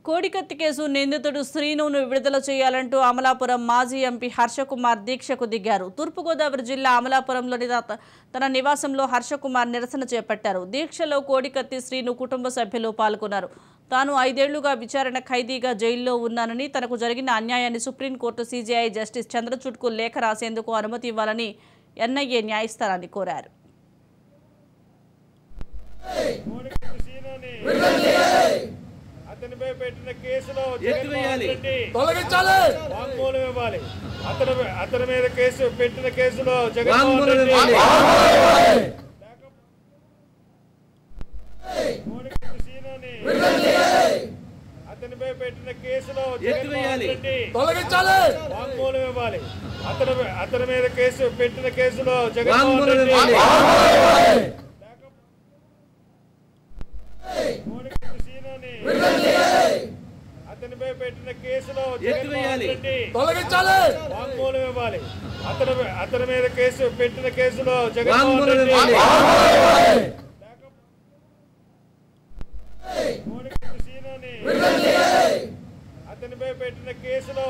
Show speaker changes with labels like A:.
A: కోడికత్తి case నిందితుడు శ్రీనును విడుదల చేయాలంటూ అమలాపురం మాజీ ఎంపీ హర్షకుమార్ దీక్షకు దిగారు. తూర్పుగోదావరి జిల్లా అమలాపురంలోని తన నివాసంలో హర్షకుమార్ నిరసన చేపట్టారు. దీక్షలో కోడికత్తి శ్రీను కుటుంబ సభ్యులు పాల్గొన్నారు. తాను 5 ఏళ్లుగా విచారణ ఖైదీగా జైల్లో ఉన్నానని, తనకు జరిగిన అన్యాయాన్ని సుప్రీంకోర్టు సిజేఐ జస్టిస్ చంద్రచూడ్కు లేఖ రాసేందుకు అనుమతి ఇవ్వాలని ఎన్ఐఏ న్యాయస్థానాన్ని కోరారు.
B: అతనిపై పెట్టిన కేసులో వాంగ్మూలం ఇవ్వాలి. అతని మీద కేసు పెట్టిన కేసులో జగన్మోహన్ రెడ్డి అతనిపై పెట్టిన కేసులో జగన్మోహన్ రెడ్డి వాంగ్మూలం ఇవ్వాలి. అతని మీద కేసు పెట్టిన కేసులో జగన్మోహన్ రెడ్డి అతనిపై పెట్టిన కేసులో జగన్మోహన్ రెడ్డి వాంగ్మూలం ఇవ్వాలి. అతని మీద కేసు పెట్టిన కేసులో జగన్మోహన్ రెడ్డి అతనిపై పెట్టిన కేసులో